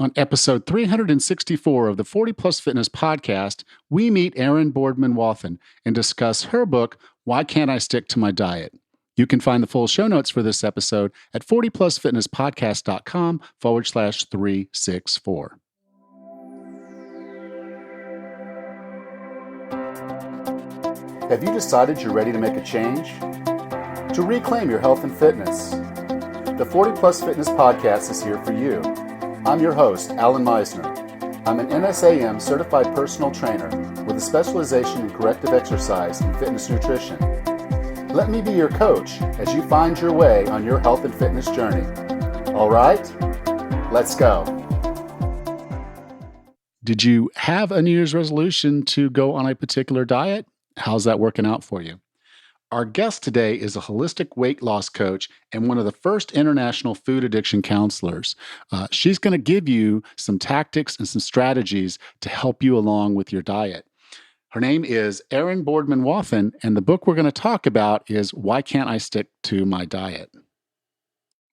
On episode 364 of the 40 Plus Fitness podcast, we meet Erin Boardman Wathen and discuss her book, Why Can't I Stick to My Diet? You can find the full show notes for this episode at 40plusfitnesspodcast.com/364. Have you decided you're ready to make a change? To reclaim your health and fitness? The 40 Plus Fitness podcast is here for you. I'm your host, Alan Meisner. I'm an NSAM certified personal trainer with a specialization in corrective exercise and fitness nutrition. Let me be your coach as you find your way on your health and fitness journey. All right, let's go. Did you have a New Year's resolution to go on a particular diet? How's that working out for you? Our guest today is a holistic weight loss coach and one of the first international food addiction counselors. She's going to give you some tactics and some strategies to help you along with your diet. Her name is Erin Boardman Wathen, and the book we're going to talk about is Why Can't I Stick to My Diet?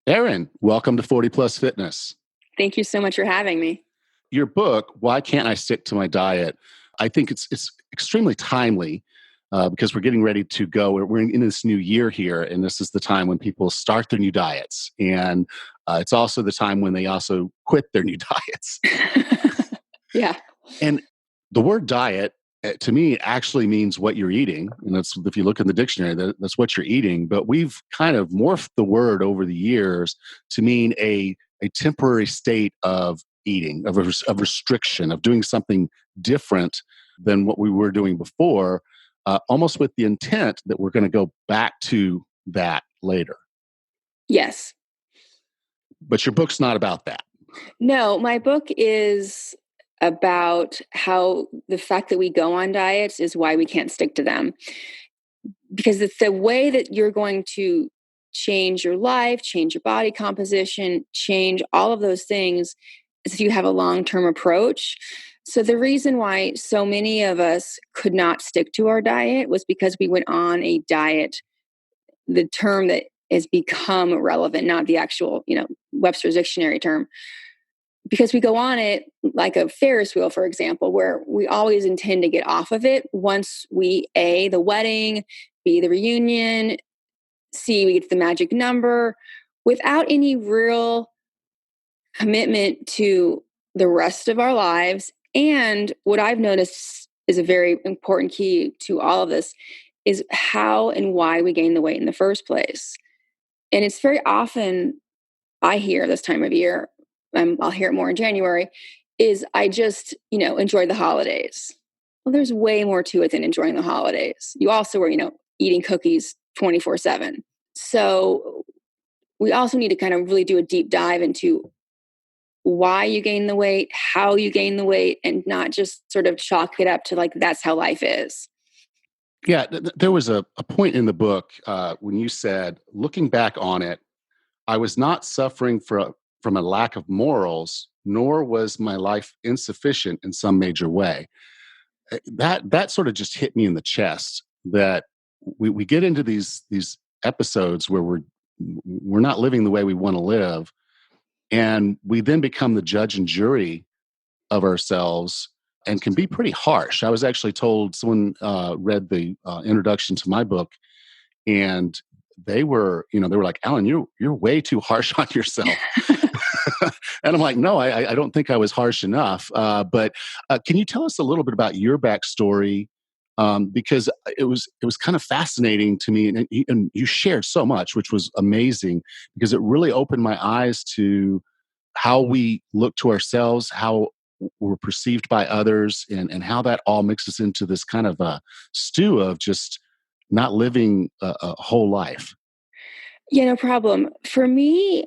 Erin, welcome to 40 Plus Fitness. Thank you so much for having me. Your book, Why Can't I Stick to My Diet? I think it's extremely timely. Because we're getting ready to go. We're in this new year here, and this is the time when people start their new diets. And it's also the time when they also quit their new diets. Yeah. And the word diet, to me, actually means what you're eating. And that's, if you look in the dictionary, that's what you're eating. But we've kind of morphed the word over the years to mean a temporary state of eating, of restriction, of doing something different than what we were doing before. Almost with the intent that we're going to go back to that later. Yes. But your book's not about that. No, my book is about how the fact that we go on diets is why we can't stick to them. Because it's the way that you're going to change your life, change your body composition, change all of those things is if you have a long-term approach. So the reason why so many of us could not stick to our diet was because we went on a diet, the term that has become relevant, not the actual, Webster's dictionary term, because we go on it like a Ferris wheel, for example, where we always intend to get off of it once we, A, the wedding, B, the reunion, C, we get to the magic number, without any real commitment to the rest of our lives. And what I've noticed is a very important key to all of this is how and why we gain the weight in the first place. And it's very often, I hear this time of year, I'll hear it more in January, is I just, enjoy the holidays. Well, there's way more to it than enjoying the holidays. You also were, eating cookies 24/7. So we also need to kind of really do a deep dive into why you gain the weight, how you gain the weight, and not just sort of chalk it up to like, that's how life is. Yeah, there was a point in the book when you said, looking back on it, I was not suffering from a lack of morals, nor was my life insufficient in some major way. That sort of just hit me in the chest, that we get into these episodes where we're not living the way we want to live. And we then become the judge and jury of ourselves and can be pretty harsh. I was actually told, someone read the introduction to my book, and they were like, Alan, you're way too harsh on yourself. And I'm like, no, I don't think I was harsh enough. But can you tell us a little bit about your backstory? Because it was kind of fascinating to me, and you shared so much, which was amazing, because it really opened my eyes to how we look to ourselves, how we're perceived by others, and how that all mixes into this kind of a stew of just not living a whole life. Yeah, no problem. For me,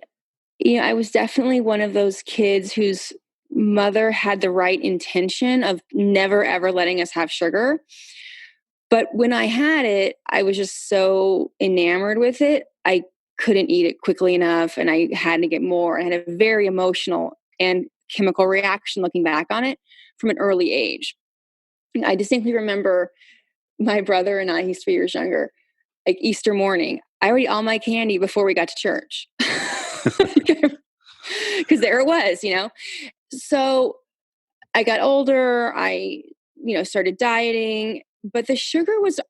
I was definitely one of those kids whose mother had the right intention of never, ever letting us have sugar. But when I had it, I was just so enamored with it. I couldn't eat it quickly enough, and I had to get more. I had a very emotional and chemical reaction looking back on it from an early age. I distinctly remember my brother and I, he's 3 years younger, like Easter morning, I would eat all my candy before we got to church. Because there it was, So I got older, started dieting, but the sugar was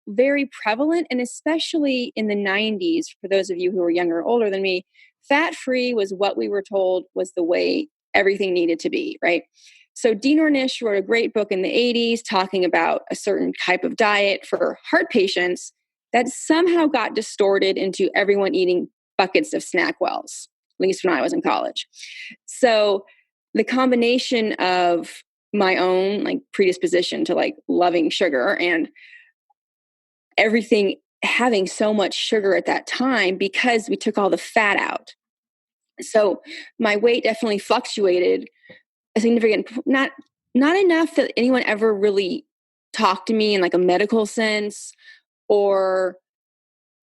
very prevalent. And especially in the 90s, for those of you who are younger or older than me, fat free was what we were told was the way everything needed to be, right? So Dean Ornish wrote a great book in the 80s talking about a certain type of diet for heart patients that somehow got distorted into everyone eating buckets of snack wells, at least when I was in college. So the combination of my own like predisposition to like loving sugar and everything having so much sugar at that time because we took all the fat out. So my weight definitely fluctuated a significant, not enough that anyone ever really talked to me in like a medical sense, or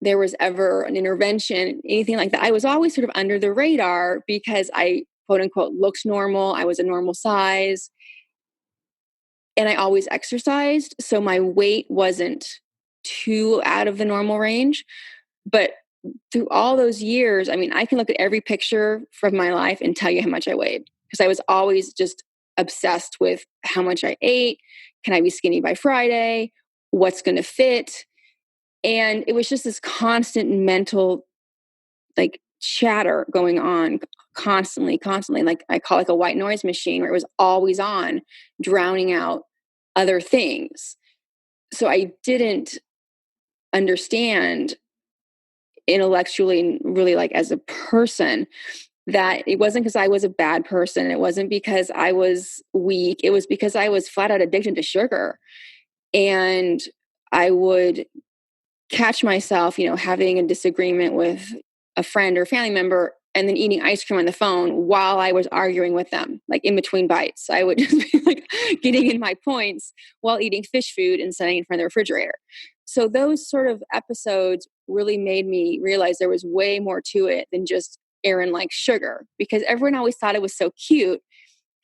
there was ever an intervention, anything like that. I was always sort of under the radar because I quote unquote looked normal. I was a normal size and I always exercised. So my weight wasn't too out of the normal range. But through all those years, I mean, I can look at every picture from my life and tell you how much I weighed because I was always just obsessed with how much I ate. Can I be skinny by Friday? What's going to fit? And it was just this constant mental like chatter going on constantly. Like I call it like a white noise machine where it was always on, drowning out other things. So I didn't understand intellectually and really like as a person that it wasn't because I was a bad person. It wasn't because I was weak. It was because I was flat out addicted to sugar. And I would catch myself, having a disagreement with a friend or family member and then eating ice cream on the phone while I was arguing with them, like in between bites. I would just be like getting in my points while eating fish food and sitting in front of the refrigerator. So those sort of episodes really made me realize there was way more to it than just Erin likes sugar, because everyone always thought it was so cute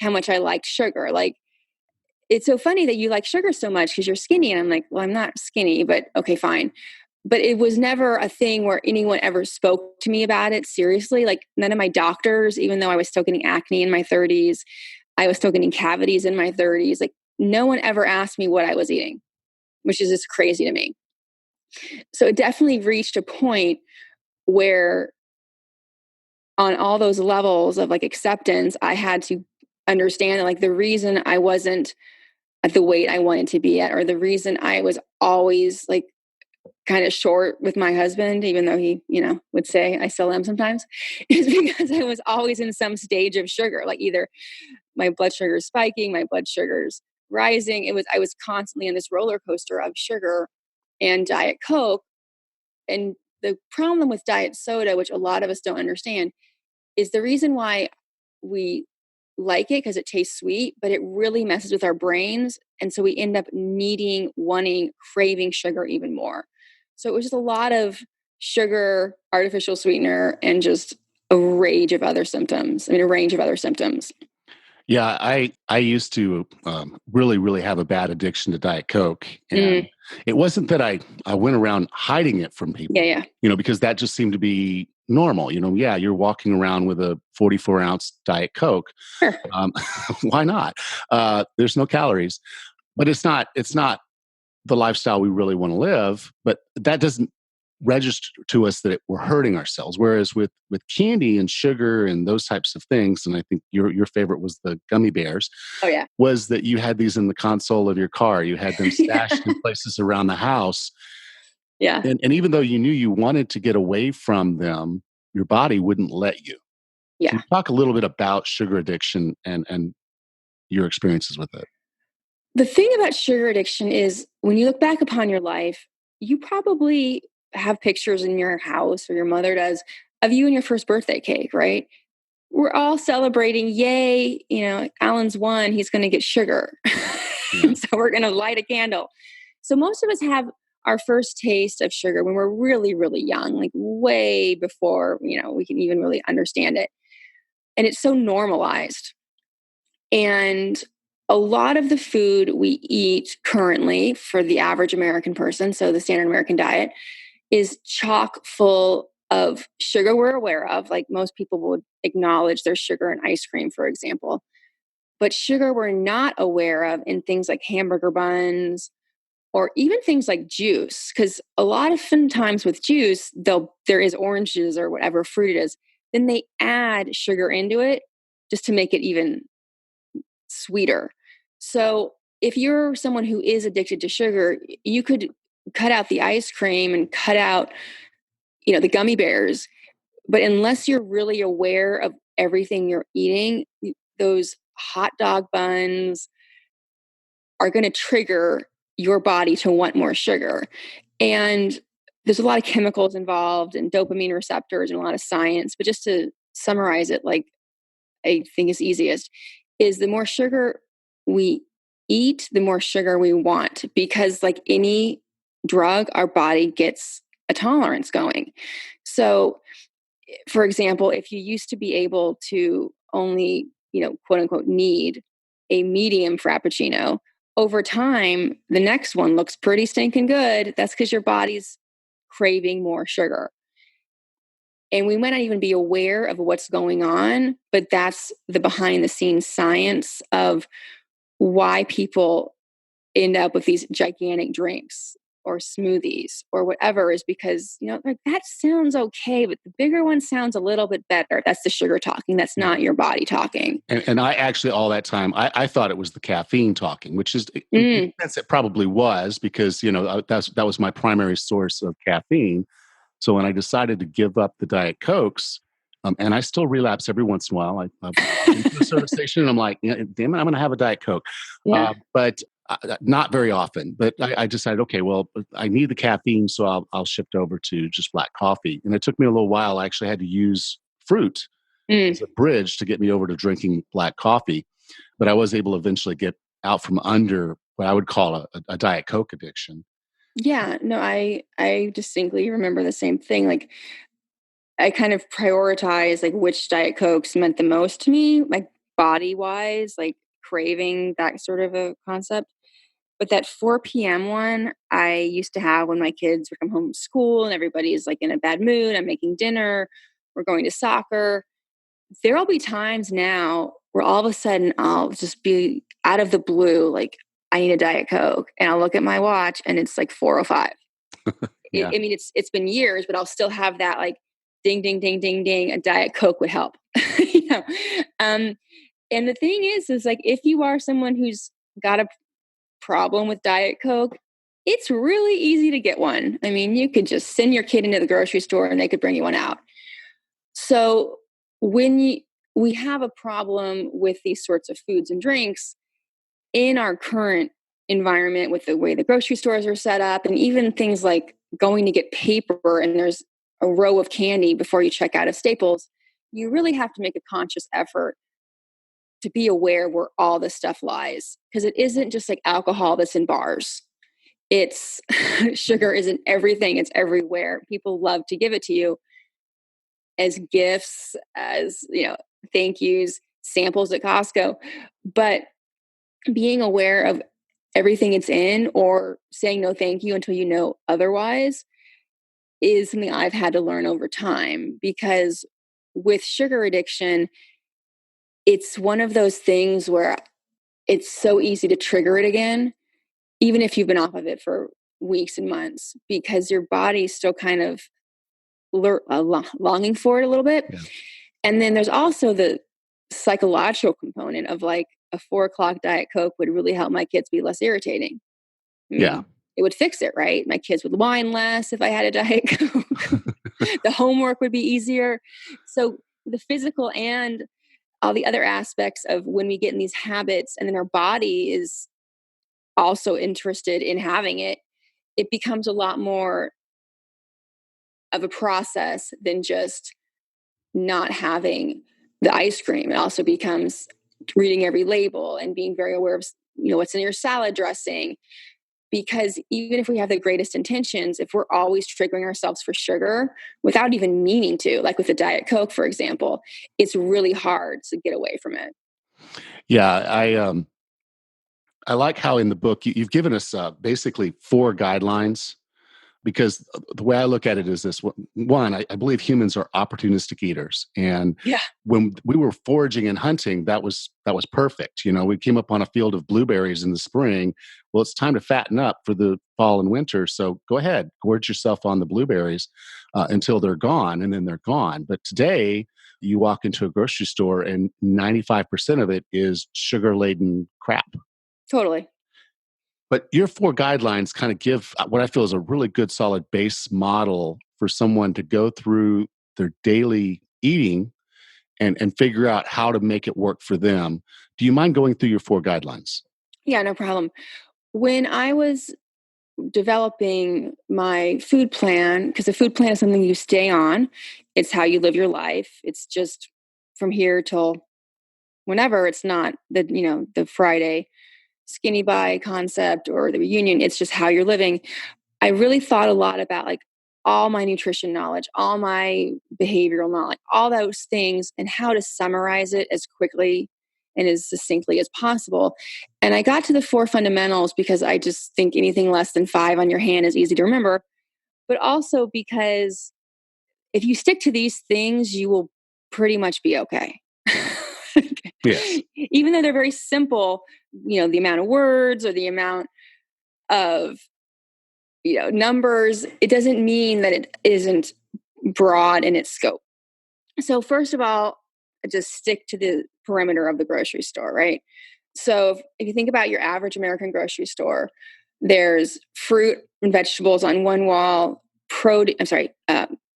how much I liked sugar. Like, it's so funny that you like sugar so much because you're skinny. And I'm like, well, I'm not skinny, but okay, fine. But it was never a thing where anyone ever spoke to me about it seriously. Like none of my doctors, even though I was still getting acne in my 30s, I was still getting cavities in my 30s. Like no one ever asked me what I was eating, which is just crazy to me. So it definitely reached a point where on all those levels of like acceptance, I had to understand that like the reason I wasn't at the weight I wanted to be at, or the reason I was always like kind of short with my husband, even though he, would say I still am sometimes, is because I was always in some stage of sugar, like either my blood sugar is spiking, my blood sugar's rising. I was constantly in this roller coaster of sugar and Diet Coke. And the problem with diet soda, which a lot of us don't understand, is the reason why we like it because it tastes sweet, but it really messes with our brains. And so we end up needing, wanting, craving sugar even more. So it was just a lot of sugar, artificial sweetener, and just a range of other symptoms. Yeah, I used to really, really have a bad addiction to Diet Coke. And it wasn't that I went around hiding it from people, Yeah. Because that just seemed to be normal. Yeah, you're walking around with a 44-ounce Diet Coke. Sure. Why not? There's no calories, but it's not the lifestyle we really want to live. But that doesn't register to us that we're hurting ourselves. Whereas with candy and sugar and those types of things, and I think your favorite was the gummy bears. Oh yeah. Was that you had these in the console of your car. You had them stashed in places around the house. Yeah. And even though you knew you wanted to get away from them, your body wouldn't let you. Yeah. Can you talk a little bit about sugar addiction and your experiences with it? The thing about sugar addiction is when you look back upon your life, you probably have pictures in your house, or your mother does, of you and your first birthday cake, right? We're all celebrating, yay, Alan's won, he's going to get sugar. So we're going to light a candle. So most of us have our first taste of sugar when we're really, really young, like way before, we can even really understand it. And it's so normalized. And a lot of the food we eat currently for the average American person, so the standard American diet, is chock full of sugar we're aware of. Like most people would acknowledge there's sugar in ice cream, for example. but sugar we're not aware of in things like hamburger buns or even things like juice. Because a lot of times with juice, there is oranges or whatever fruit it is. Then they add sugar into it just to make it even sweeter. So if you're someone who is addicted to sugar, you could cut out the ice cream and cut out, the gummy bears. But unless you're really aware of everything you're eating, those hot dog buns are going to trigger your body to want more sugar. And there's a lot of chemicals involved and dopamine receptors and a lot of science. But just to summarize it, like I think is easiest, is the more sugar we eat, the more sugar we want. Because like any drug, our body gets a tolerance going. So for example, if you used to be able to only, quote unquote, need a medium frappuccino, over time, the next one looks pretty stinking good. That's because your body's craving more sugar. And we might not even be aware of what's going on, but that's the behind the scenes science of why people end up with these gigantic drinks or smoothies or whatever, is because, like that sounds okay, but the bigger one sounds a little bit better. That's the sugar talking. That's not your body talking. And I actually, all that time, I thought it was the caffeine talking, which is, in a sense, it probably was, because, that was my primary source of caffeine. So when I decided to give up the Diet Cokes, and I still relapse every once in a while, I walk into a service station and I'm like, damn it, I'm going to have a Diet Coke. Yeah. But not very often. But I decided, okay, well, I need the caffeine, so I'll shift over to just black coffee. And it took me a little while. I actually had to use fruit as a bridge to get me over to drinking black coffee. But I was able to eventually get out from under what I would call a Diet Coke addiction. Yeah, no, I distinctly remember the same thing. Like I kind of prioritize like which Diet Cokes meant the most to me, like body wise, like craving that sort of a concept. But that 4 p.m. one I used to have when my kids would come home from school and everybody's like in a bad mood. I'm making dinner, we're going to soccer. There'll be times now where all of a sudden I'll just be out of the blue, like, I need a Diet Coke. And I'll look at my watch and it's like 4:05. Yeah. I mean, it's been years, but I'll still have that like ding, ding, ding, ding, ding. A Diet Coke would help. you know? Um, and the thing is like if you are someone who's got a problem with Diet Coke, it's really easy to get one. I mean, you could just send your kid into the grocery store and they could bring you one out. So when we have a problem with these sorts of foods and drinks in our current environment with the way the grocery stores are set up, and even things like going to get paper and there's a row of candy before you check out of Staples, you really have to make a conscious effort to be aware where all this stuff lies. Because it isn't just like alcohol that's in bars. It's sugar isn't everything, it's everywhere. People love to give it to you as gifts, as, thank yous, samples at Costco. But being aware of everything it's in or saying no thank you until you know otherwise is something I've had to learn over time. Because with sugar addiction, it's one of those things where it's so easy to trigger it again, even if you've been off of it for weeks and months, because your body's still kind of longing for it a little bit. Yeah. And then there's also the psychological component of like a 4 o'clock Diet Coke would really help my kids be less irritating. I mean, Yeah. it would fix it, right? My kids would whine less if I had a Diet Coke. The homework would be easier. So the physical and all the other aspects of when we get in these habits and then our body is also interested in having it, it becomes a lot more of a process than just not having the ice cream. It also becomes reading every label and being very aware of what's in your salad dressing. Because even if we have the greatest intentions, if we're always triggering ourselves for sugar without even meaning to, like with the Diet Coke, for example, it's really hard to get away from it. Yeah. I like how in the book you've given us basically 4 guidelines because the way I look at it is this: one, I believe humans are opportunistic eaters, and Yeah. when we were foraging and hunting, that was perfect. We came up on a field of blueberries in the spring. Well, it's time to fatten up for the fall and winter, so go ahead, gorge yourself on the blueberries until they're gone, and then they're gone. But today, you walk into a grocery store, and 95% of it is sugar-laden crap. Totally. But your four guidelines kind of give what I feel is a really good, solid base model for someone to go through their daily eating and figure out how to make it work for them. Do you mind going through your four guidelines? Yeah, no problem. When I was developing my food plan, because a food plan is something you stay on, it's how you live your life. It's just from here till whenever. It's not the Friday skinny buy concept or the reunion. It's just how you're living. I really thought a lot about like all my nutrition knowledge, all my behavioral knowledge, all those things, and how to summarize it as quickly and as succinctly as possible. And I got to the four fundamentals because I just think anything less than five on your hand is easy to remember, but also because if you stick to these things, you will pretty much be okay. Yes. Even though they're very simple, the amount of words or the amount of numbers, it doesn't mean that it isn't broad in its scope. So first of all, just stick to the perimeter of the grocery store, right? So if you think about your average American grocery store, there's fruit and vegetables on one wall.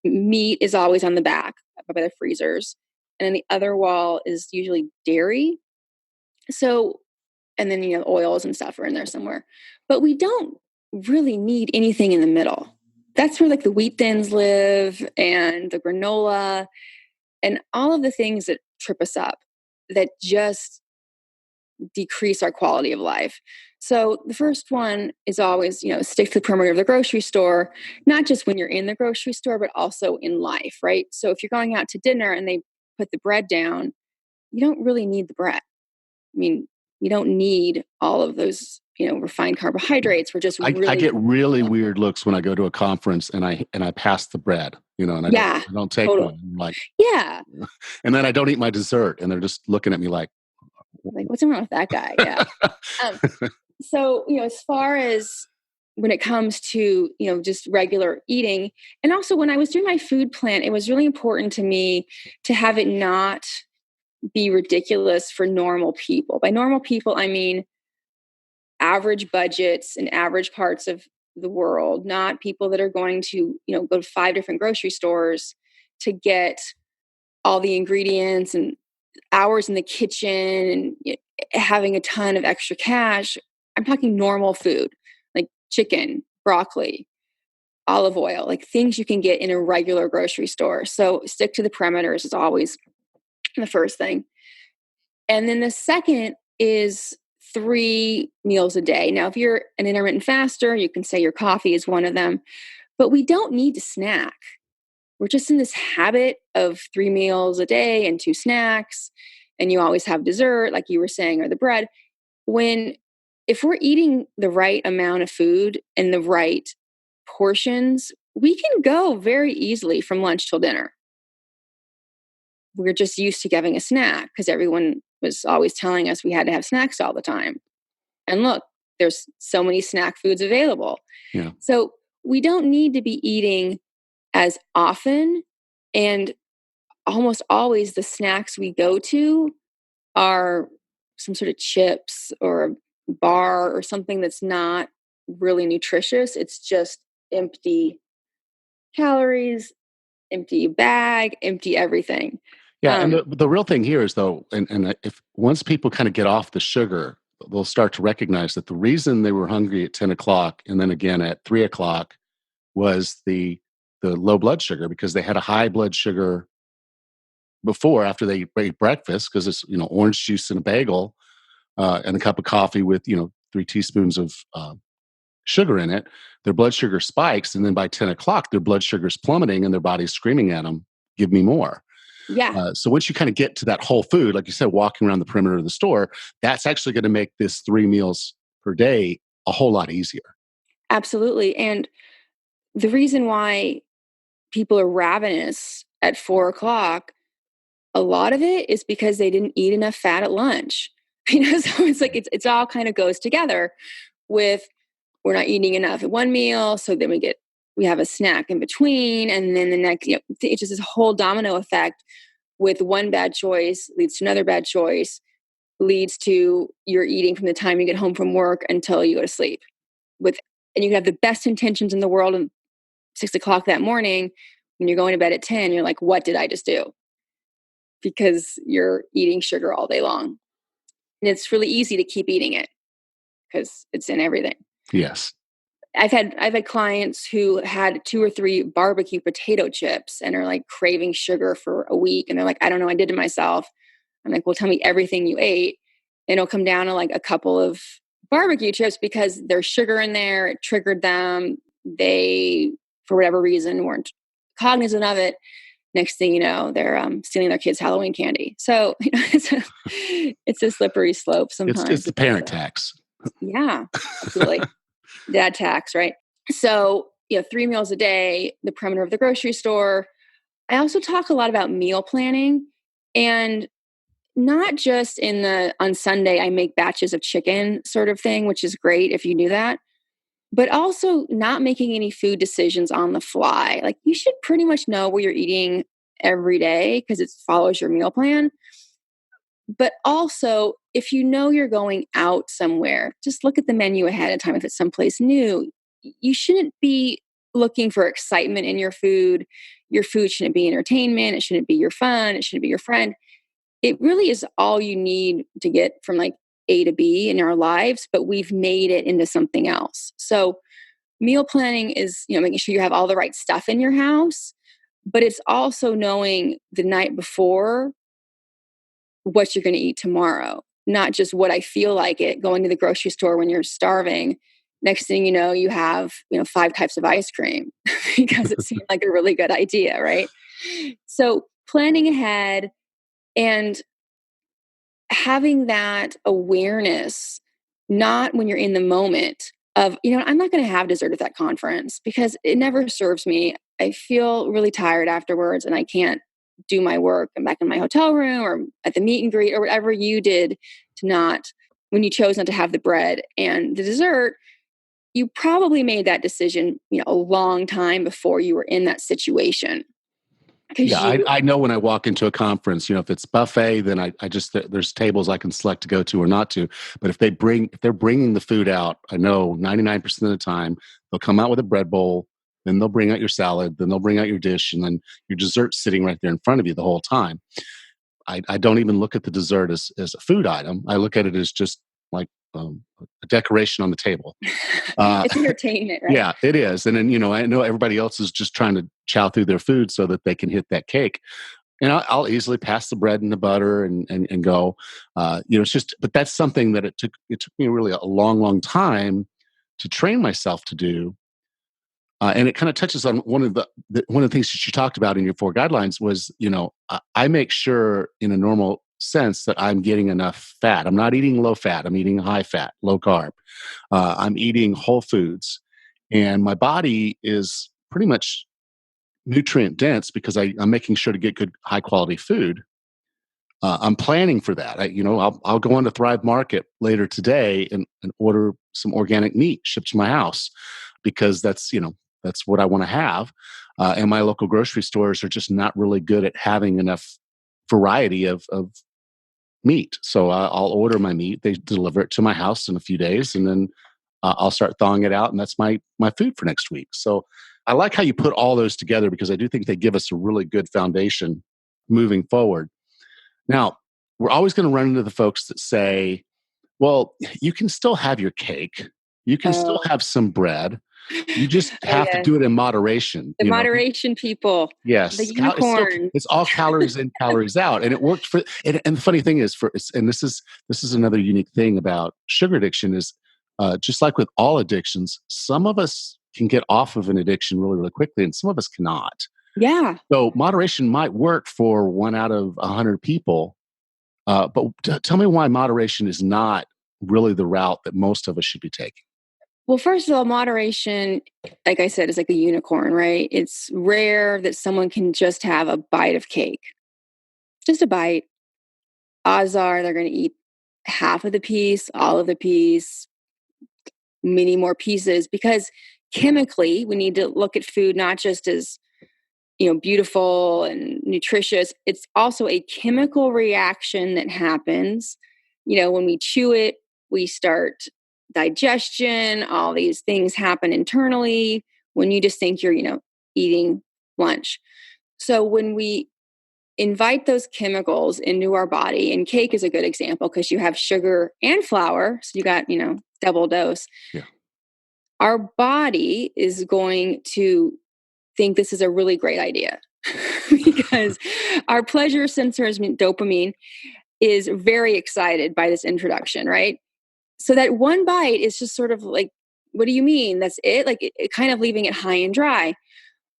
Meat is always on the back by the freezers, and then the other wall is usually dairy. So, and then oils and stuff are in there somewhere, but we don't really need anything in the middle. That's where like the wheat thins live and the granola and all of the things that trip us up that just decrease our quality of life. So the first one is always, stick to the perimeter of the grocery store, not just when you're in the grocery store, but also in life, right? So if you're going out to dinner and they put the bread down, you don't really need the bread. I mean, you don't need all of those, refined carbohydrates. We're just I really, get really weird looks when I go to a conference and I pass the bread, and yeah, I don't take totally. one. I'm like, Yeah. and then I don't eat my dessert, and they're just looking at me like, Like, what's wrong with that guy? Yeah. Um, so, as far as when it comes to, just regular eating, and also when I was doing my food plan, it was really important to me to have it not be ridiculous for normal people. By normal people, I mean average budgets in average parts of the world, not people that are going to, go to 5 different grocery stores to get all the ingredients and hours in the kitchen and having a ton of extra cash. I'm talking normal food like chicken, broccoli, olive oil, like things you can get in a regular grocery store. So stick to the perimeters is always the first thing. And then the second is 3 meals a day. Now, if you're an intermittent faster, you can say your coffee is one of them, but we don't need to snack. We're just in this habit of 3 meals a day and 2 snacks, and you always have dessert, like you were saying, or the bread. If we're eating the right amount of food and the right portions, we can go very easily from lunch till dinner. We're just used to having a snack because everyone was always telling us we had to have snacks all the time. And look, there's so many snack foods available. yeah. So we don't need to be eating as often. And almost always the snacks we go to are some sort of chips or a bar or something that's not really nutritious. It's just empty calories, empty bag, empty everything. Yeah, and the real thing here is though, and if once people kind of get off the sugar, they'll start to recognize that the reason they were hungry at 10 o'clock and then again at 3 o'clock was the low blood sugar because they had a high blood sugar before after they ate breakfast because it's orange juice and a bagel and a cup of coffee with 3 teaspoons of sugar in it. Their blood sugar spikes, and then by 10 o'clock, their blood sugar is plummeting, and their body's screaming at them, "Give me more." Yeah, So once you kind of get to that whole food, like you said, walking around the perimeter of the store, that's actually going to make this 3 meals per day a whole lot easier. absolutely. And the reason why people are ravenous at 4 o'clock, a lot of it is because they didn't eat enough fat at lunch. So it's like it's all kind of goes together with we're not eating enough at one meal, so then we have a snack in between, and then the next, it's just this whole domino effect with one bad choice leads to another bad choice, leads to you're eating from the time you get home from work until you go to sleep. And you have the best intentions in the world, and 6 o'clock that morning, when you're going to bed at 10, you're like, what did I just do? Because you're eating sugar all day long. And it's really easy to keep eating it because it's in everything. Yes. I've had clients who had 2 or 3 barbecue potato chips and are like craving sugar for a week. And they're like, I don't know, I did to myself. I'm like, well, tell me everything you ate. And it'll come down to like a couple of barbecue chips because there's sugar in there. It triggered them. They, for whatever reason, weren't cognizant of it. Next thing you know, they're stealing their kids' Halloween candy. So it's a slippery slope sometimes. It's the parent tax. Yeah, absolutely. Dad tax, right? So, 3 meals a day, the perimeter of the grocery store. I also talk a lot about meal planning, and not just on Sunday, I make batches of chicken sort of thing, which is great if you do that, but also not making any food decisions on the fly. Like you should pretty much know what you're eating every day because it follows your meal plan. But also, if you know you're going out somewhere, just look at the menu ahead of time if it's someplace new. You shouldn't be looking for excitement in your food. Your food shouldn't be entertainment. It shouldn't be your fun. It shouldn't be your friend. It really is all you need to get from like A to B in our lives, but we've made it into something else. So meal planning is, making sure you have all the right stuff in your house, but it's also knowing the night before what you're going to eat tomorrow, not just what I feel like it, going to the grocery store when you're starving. Next thing you know, you have, 5 types of ice cream because it seemed like a really good idea, right? So planning ahead and having that awareness, not when you're in the moment of, I'm not going to have dessert at that conference because it never serves me. I feel really tired afterwards and I can't do my work. I'm back in my hotel room or at the meet and greet or whatever you did when you chose not to have the bread and the dessert. You probably made that decision, a long time before you were in that situation. Yeah, I know when I walk into a conference, if it's buffet, then I just there's tables I can select to go to or not to. But if they're bringing the food out, I know 99% of the time they'll come out with a bread bowl, then they'll bring out your salad, then they'll bring out your dish, and then your dessert's sitting right there in front of you the whole time. I don't even look at the dessert as a food item. I look at it as just like a decoration on the table. It's entertainment, right? Yeah, it is. And then, I know everybody else is just trying to chow through their food so that they can hit that cake. And I'll easily pass the bread and the butter and go. It's just, but that's something that it took me really a long, long time to train myself to do. And it kind of touches on one of the things that you talked about in your 4 guidelines was, I make sure in a normal sense that I'm getting enough fat. I'm not eating low fat. I'm eating high fat, low carb. I'm eating whole foods, and my body is pretty much nutrient dense because I'm making sure to get good, high quality food. I'm planning for that. I'll go on to Thrive Market later today and order some organic meat shipped to my house because that's what I want to have. And my local grocery stores are just not really good at having enough variety of meat. So I'll order my meat. They deliver it to my house in a few days, and then I'll start thawing it out, and that's my food for next week. So I like how you put all those together because I do think they give us a really good foundation moving forward. Now, we're always going to run into the folks that say, well, you can still have your cake. You can still have some bread. You just have to do it in moderation. The moderation people. Yes. The unicorn. It's all calories in, calories out. And it worked and the funny thing is and this is another unique thing about sugar addiction is just like with all addictions, some of us can get off of an addiction really, really quickly and some of us cannot. Yeah. So moderation might work for 1 out of 100 people. But tell me why moderation is not really the route that most of us should be taking. Well, first of all, moderation, like I said, is like a unicorn, right? It's rare that someone can just have a bite of cake, just a bite. Odds are they're going to eat half of the piece, all of the piece, many more pieces, because chemically we need to look at food not just as beautiful and nutritious. It's also a chemical reaction that happens. When we chew it, we start digestion, all these things happen internally when you just think you're eating lunch. So when we invite those chemicals into our body, and cake is a good example because you have sugar and flour, so you got double dose. Yeah. Our body is going to think this is a really great idea because our pleasure sensor, dopamine, is very excited by this introduction, right? So that one bite is just sort of like, what do you mean? That's it? Like it kind of leaving it high and dry.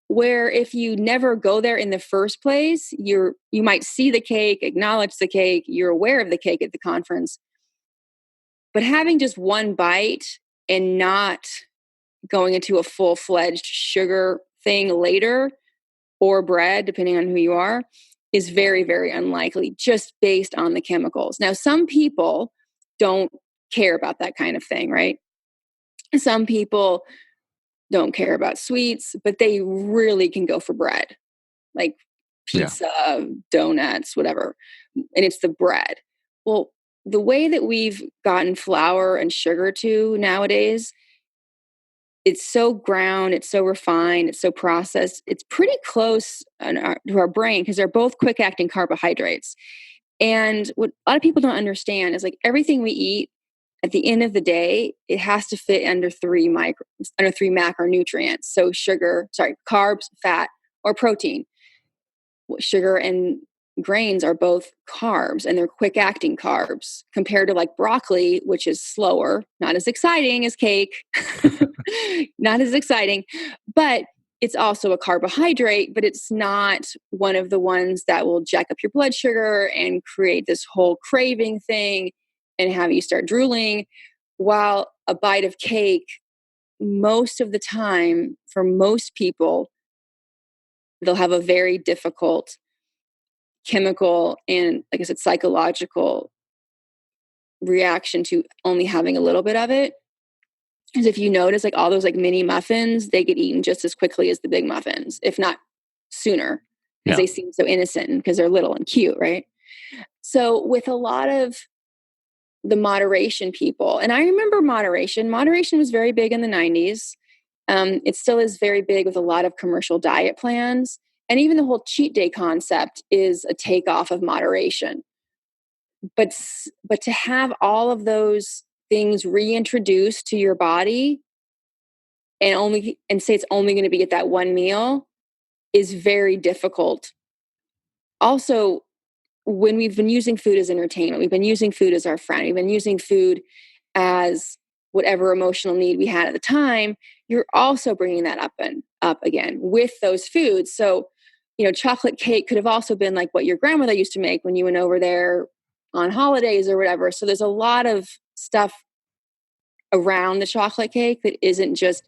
Where if you never go there in the first place, you might see the cake, acknowledge the cake, you're aware of the cake at the conference. But having just one bite and not going into a full-fledged sugar thing later, or bread, depending on who you are, is very, very unlikely just based on the chemicals. Now, some people don't care about that kind of thing, right? Some people don't care about sweets, but they really can go for bread, like pizza, donuts, whatever. And it's the bread. Well, the way that we've gotten flour and sugar to nowadays, it's so ground, it's so refined, it's so processed. It's pretty close to our brain because they're both quick acting carbohydrates. And what a lot of people don't understand is like everything we eat at the end of the day, it has to fit under three macronutrients. So carbs, fat, or protein. Sugar and grains are both carbs, and they're quick acting carbs compared to like broccoli, which is slower, not as exciting as cake, not as exciting, but it's also a carbohydrate, but it's not one of the ones that will jack up your blood sugar and create this whole craving thing and have you start drooling. While a bite of cake, most of the time, for most people, they'll have a very difficult chemical and, like I said, psychological reaction to only having a little bit of it. Because if you notice, like all those like mini muffins, they get eaten just as quickly as the big muffins, if not sooner, because they seem so innocent because they're little and cute, right? So with a lot of the moderation people, and I remember moderation was very big in the 90s. It still is very big with a lot of commercial diet plans. And even the whole cheat day concept is a takeoff of moderation. But to have all of those things reintroduced to your body and say it's only going to be at that one meal is very difficult. Also, when we've been using food as entertainment, we've been using food as our friend, we've been using food as whatever emotional need we had at the time, you're also bringing that up again with those foods. So, chocolate cake could have also been like what your grandmother used to make when you went over there on holidays or whatever. So there's a lot of stuff around the chocolate cake that isn't just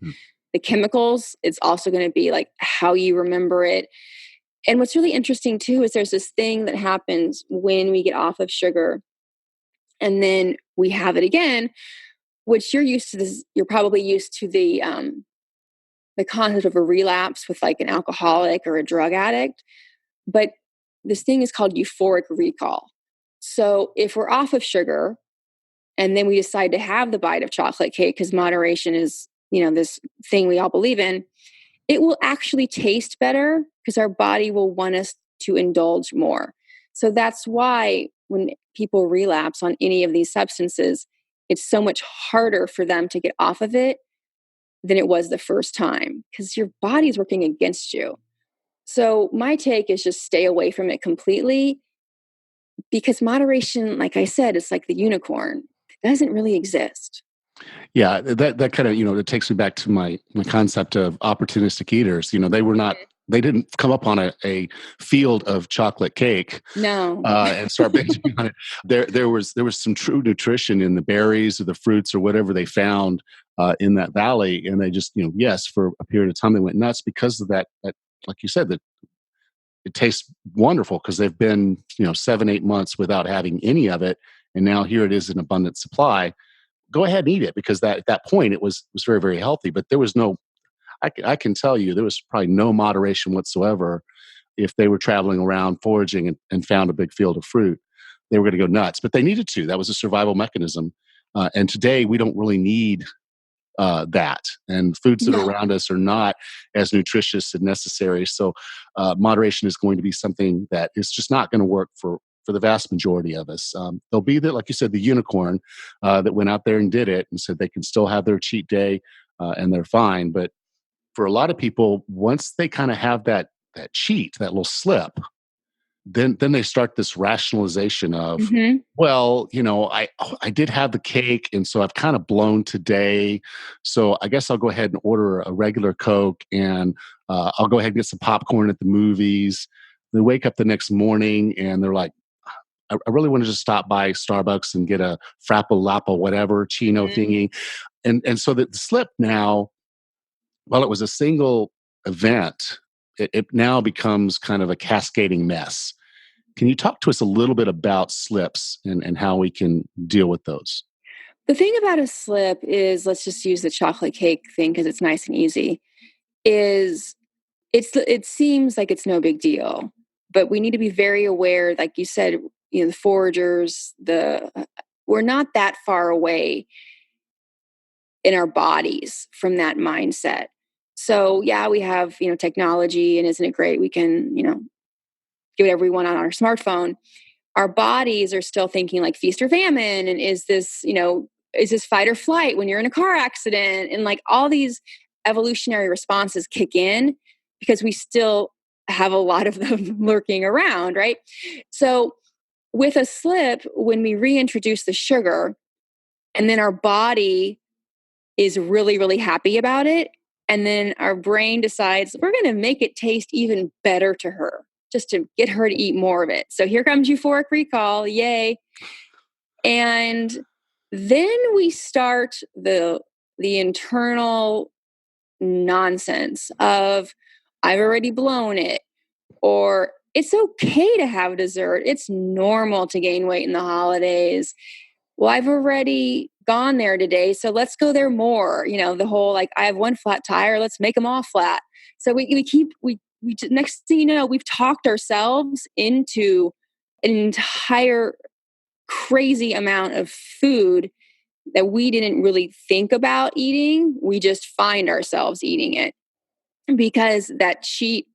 the chemicals. It's also going to be like how you remember it. And what's really interesting too is there's this thing that happens when we get off of sugar and then we have it again, which you're used to this. You're probably used to the concept of a relapse with like an alcoholic or a drug addict. But this thing is called euphoric recall. So if we're off of sugar and then we decide to have the bite of chocolate cake because moderation is, this thing we all believe in, it will actually taste better because our body will want us to indulge more. So that's why when people relapse on any of these substances, it's so much harder for them to get off of it than it was the first time because your body's working against you. So my take is just stay away from it completely because moderation, like I said, it's like the unicorn. It doesn't really exist. Yeah, that kind of, it takes me back to my concept of opportunistic eaters. They were not they didn't come up on a field of chocolate cake No. and start binging on it. There was some true nutrition in the berries or the fruits or whatever they found in that valley, and they just, yes, for a period of time they went nuts because of that, like you said, that it tastes wonderful because they've been 7-8 months without having any of it, and now here it is in abundant supply. Go ahead and eat it, because at that point it was very, very healthy. But there was no, I can tell you, there was probably no moderation whatsoever. If they were traveling around foraging and found a big field of fruit, they were going to go nuts. But they needed to. That was a survival mechanism. And today we don't really need that. And foods that are No. around us are not as nutritious and necessary. So moderation is going to be something that is just not going to work for the vast majority of us. There'll be that, like you said, the unicorn that went out there and did it and said they can still have their cheat day and they're fine. But for a lot of people, once they kind of have that cheat, that little slip, then they start this rationalization of, Hmm. well, I did have the cake, and so I've kind of blown today, so I guess I'll go ahead and order a regular Coke, and I'll go ahead and get some popcorn at the movies. They wake up the next morning and they're like, I really want to just stop by Starbucks and get a Frappo Lapo, whatever Chino thingy. And so the slip now, while it was a single event, it now becomes kind of a cascading mess. Can you talk to us a little bit about slips and how we can deal with those? The thing about a slip is, let's just use the chocolate cake thing because it's nice and easy, is it seems like it's no big deal, but we need to be very aware, like you said, the foragers, we're not that far away in our bodies from that mindset. So yeah, we have, technology, and isn't it great? We can, get whatever we want on our smartphone. Our bodies are still thinking like feast or famine. And is this fight or flight when you're in a car accident? And like all these evolutionary responses kick in because we still have a lot of them lurking around, right? So with a slip, when we reintroduce the sugar and then our body is really, really happy about it, and then our brain decides we're going to make it taste even better to her just to get her to eat more of it. So here comes euphoric recall. Yay. And then we start the internal nonsense of I've already blown it, or it's okay to have dessert. It's normal to gain weight in the holidays. Well, I've already gone there today, so let's go there more. The whole like I have one flat tire, let's make them all flat. So we next thing you know, we've talked ourselves into an entire crazy amount of food that we didn't really think about eating. We just find ourselves eating it because that cheat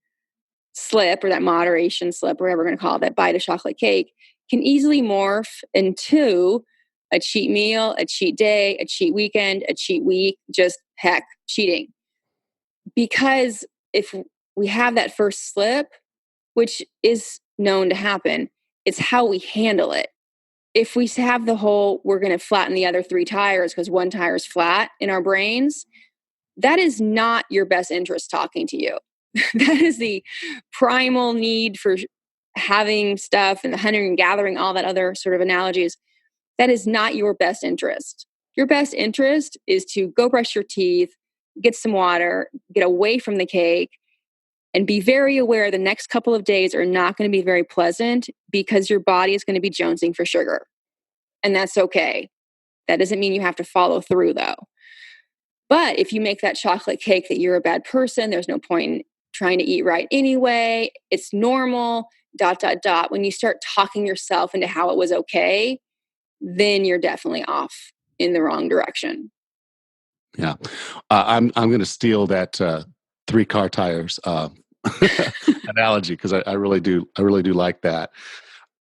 slip or that moderation slip, whatever we're going to call it, that bite of chocolate cake can easily morph into a cheat meal, a cheat day, a cheat weekend, a cheat week, just heck, cheating. Because if we have that first slip, which is known to happen, it's how we handle it. If we have the whole, we're going to flatten the other three tires because one tire is flat in our brains, that is not your best interest talking to you. That is the primal need for having stuff and the hunting and gathering, all that other sort of analogies. That is not your best interest. Your best interest is to go brush your teeth, get some water, get away from the cake, and be very aware the next couple of days are not going to be very pleasant because your body is going to be jonesing for sugar. And that's okay. That doesn't mean you have to follow through, though. But if you make that chocolate cake that you're a bad person, there's no point in trying to eat right anyway. It's normal, ... When you start talking yourself into how it was okay, then you're definitely off in the wrong direction. Yeah, I'm going to steal that three car tires analogy because I really do like that.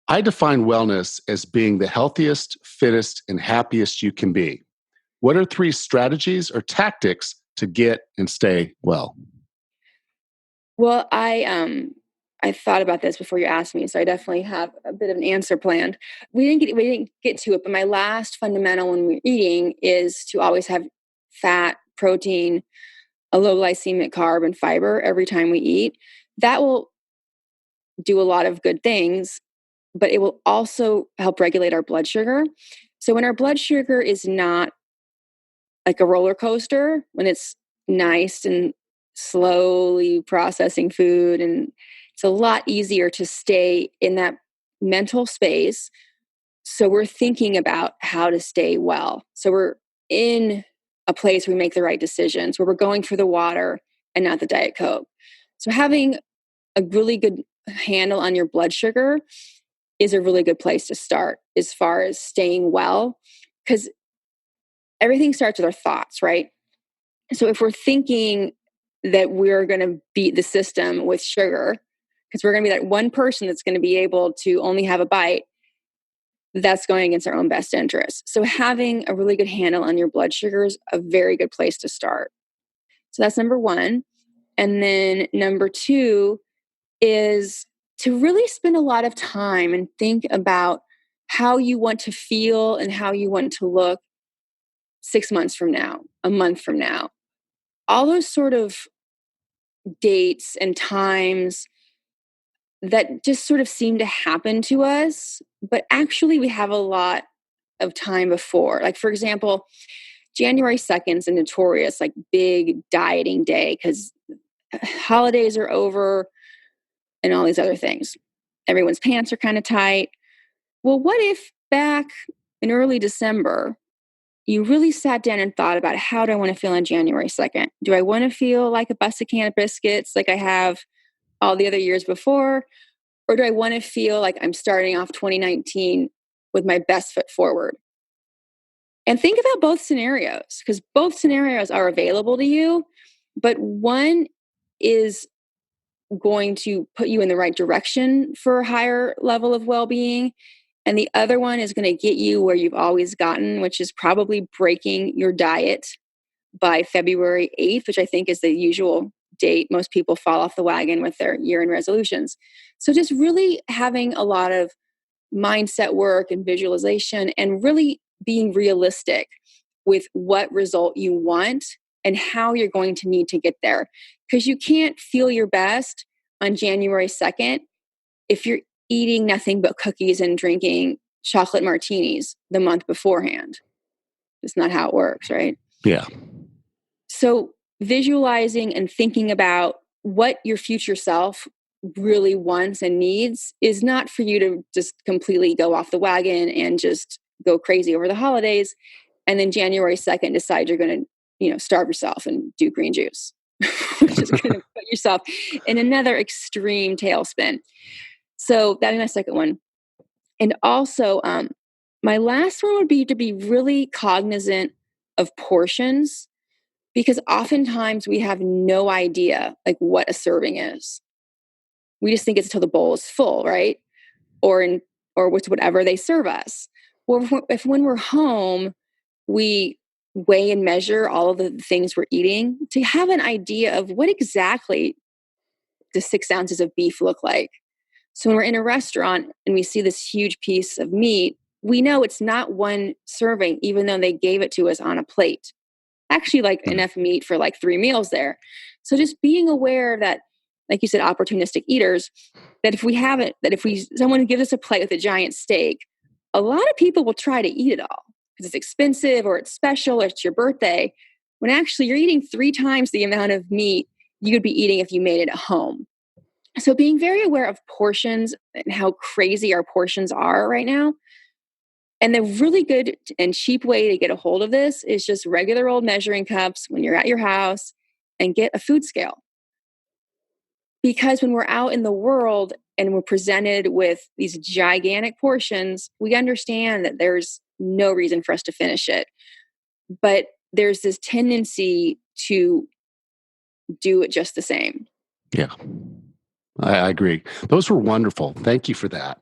I define wellness as being the healthiest, fittest, and happiest you can be. What are three strategies or tactics to get and stay well? Well, I thought about this before you asked me, so I definitely have a bit of an answer planned. We didn't get to it, but my last fundamental when we're eating is to always have fat, protein, a low glycemic carb and fiber every time we eat, that will do a lot of good things, but it will also help regulate our blood sugar. So when our blood sugar is not like a roller coaster, when it's nice and slowly processing food, and it's a lot easier to stay in that mental space. So we're thinking about how to stay well. So we're in a place where we make the right decisions, where we're going for the water and not the Diet Coke. So having a really good handle on your blood sugar is a really good place to start as far as staying well, because everything starts with our thoughts, right? So if we're thinking that we're going to beat the system with sugar, because we're going to be that one person that's going to be able to only have a bite, that's going against our own best interest. So having a really good handle on your blood sugar is a very good place to start. So that's number one. And then number two is to really spend a lot of time and think about how you want to feel and how you want to look 6 months from now, a month from now. All those sort of dates and times that just sort of seem to happen to us, but actually we have a lot of time before. Like, for example, January 2nd is a notorious, like, big dieting day because holidays are over and all these other things. Everyone's pants are kind of tight. Well, what if back in early December, you really sat down and thought about, how do I want to feel on January 2nd? Do I want to feel like a busted can of biscuits like I have all the other years before? Or do I want to feel like I'm starting off 2019 with my best foot forward? And think about both scenarios, because both scenarios are available to you, but one is going to put you in the right direction for a higher level of well-being. And the other one is going to get you where you've always gotten, which is probably breaking your diet by February 8th, which I think is the usual date most people fall off the wagon with their year-end resolutions. So just really having a lot of mindset work and visualization, and really being realistic with what result you want and how you're going to need to get there. Because you can't feel your best on January 2nd if you're eating nothing but cookies and drinking chocolate martinis the month beforehand. It's not how it works, right? Yeah. So visualizing and thinking about what your future self really wants and needs is not for you to just completely go off the wagon and just go crazy over the holidays, and then January 2nd decide you're going to, starve yourself and do green juice, which is going to put yourself in another extreme tailspin. So that is my second one. And also, my last one would be to be really cognizant of portions, because oftentimes we have no idea like what a serving is. We just think it's until the bowl is full, right? Or with whatever they serve us. Or if when we're home, we weigh and measure all of the things we're eating to have an idea of what exactly the 6 ounces of beef look like. So when we're in a restaurant and we see this huge piece of meat, we know it's not one serving, even though they gave it to us on a plate. Actually, like, enough meat for like 3 meals there. So just being aware that, like you said, opportunistic eaters, that if someone gives us a plate with a giant steak, a lot of people will try to eat it all because it's expensive or it's special or it's your birthday, when actually you're eating 3 times the amount of meat you would be eating if you made it at home. So being very aware of portions and how crazy our portions are right now. And the really good and cheap way to get a hold of this is just regular old measuring cups when you're at your house, and get a food scale. Because when we're out in the world and we're presented with these gigantic portions, we understand that there's no reason for us to finish it. But there's this tendency to do it just the same. Yeah. I agree. Those were wonderful. Thank you for that.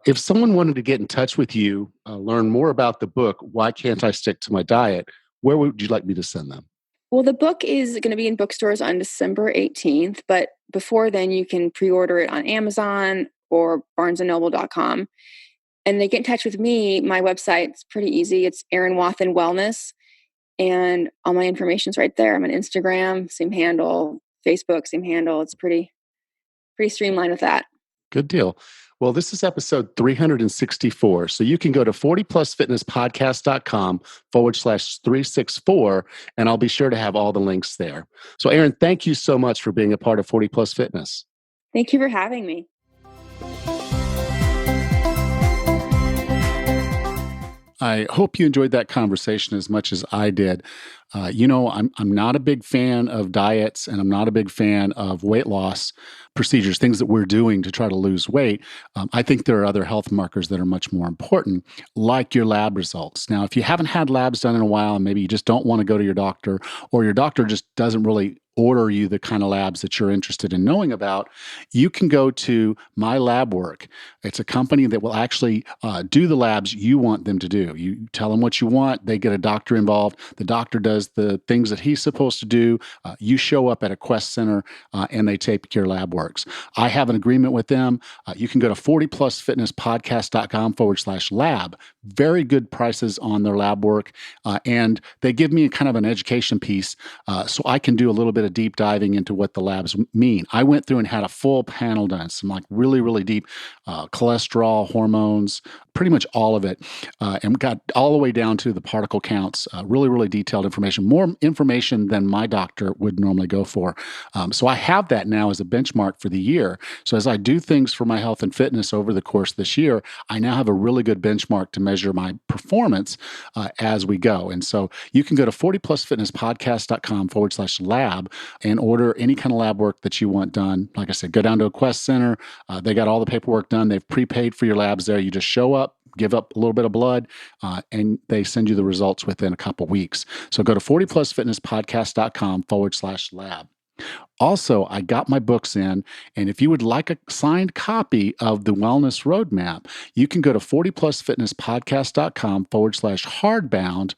If someone wanted to get in touch with you, learn more about the book, Why Can't I Stick to My Diet, where would you like me to send them? Well, the book is going to be in bookstores on December 18th, but before then you can pre-order it on Amazon or barnesandnoble.com. And they get in touch with me. My website's pretty easy. It's Erin Wathen Wellness. and all my information's right there. I'm on Instagram, same handle, Facebook, same handle. It's pretty streamlined with that. Good deal. Well, this is episode 364. So you can go to 40plusfitnesspodcast.com/364, and I'll be sure to have all the links there. So, Erin, thank you so much for being a part of 40 Plus Fitness. Thank you for having me. I hope you enjoyed that conversation as much as I did. I'm not a big fan of diets, and I'm not a big fan of weight loss procedures, things that we're doing to try to lose weight. I think there are other health markers that are much more important, like your lab results. Now, if you haven't had labs done in a while, and maybe you just don't want to go to your doctor, or your doctor just doesn't really order you the kind of labs that you're interested in knowing about, you can go to My Lab Work. It's a company that will actually do the labs you want them to do. You tell them what you want, they get a doctor involved. The doctor does the things that he's supposed to do. You show up at a Quest Center and they take your lab works. I have an agreement with them. You can go to 40plusfitnesspodcast.com/lab. Very good prices on their lab work. And they give me kind of an education piece so I can do a little bit of deep diving into what the labs mean. I went through and had a full panel done, some like really, really deep cholesterol, hormones, pretty much all of it, and got all the way down to the particle counts, really, really detailed information, more information than my doctor would normally go for. So I have that now as a benchmark for the year. So as I do things for my health and fitness over the course of this year, I now have a really good benchmark to measure my performance as we go. And so you can go to 40plusfitnesspodcast.com/lab and order any kind of lab work that you want done. Like I said, go down to a Quest Center. They got all the paperwork done. They've prepaid for your labs there. You just show up, give up a little bit of blood, and they send you the results within a couple weeks. So go to 40plusfitnesspodcast.com/lab. Also, I got my books in, and if you would like a signed copy of the Wellness Roadmap, you can go to 40plusfitnesspodcast.com/hardbound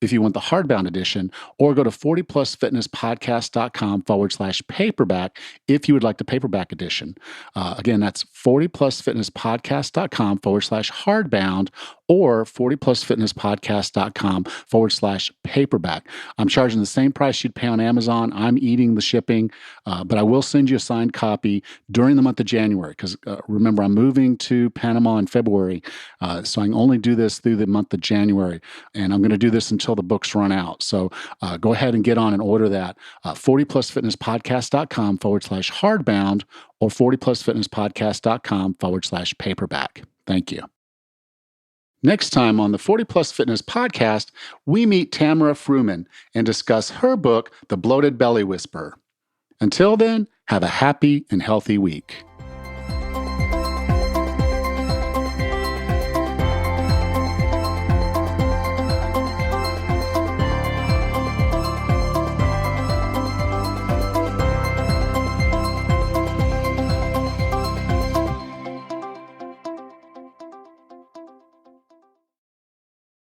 if you want the hardbound edition, or go to 40plusfitnesspodcast.com/paperback if you would like the paperback edition. Again, that's 40plusfitnesspodcast.com/hardbound or 40plusfitnesspodcast.com/paperback. I'm charging the same price you'd pay on Amazon. I'm eating the shipping, but I will send you a signed copy during the month of January because remember, I'm moving to Panama in February, so I can only do this through the month of January, and I'm going to do this until the books run out. So go ahead and get on and order that. 40plusfitnesspodcast.com/hardbound or 40plusfitnesspodcast.com/paperback. Thank you. Next time on the 40 Plus Fitness Podcast, we meet Tamara Fruman and discuss her book, The Bloated Belly Whisperer. Until then, have a happy and healthy week.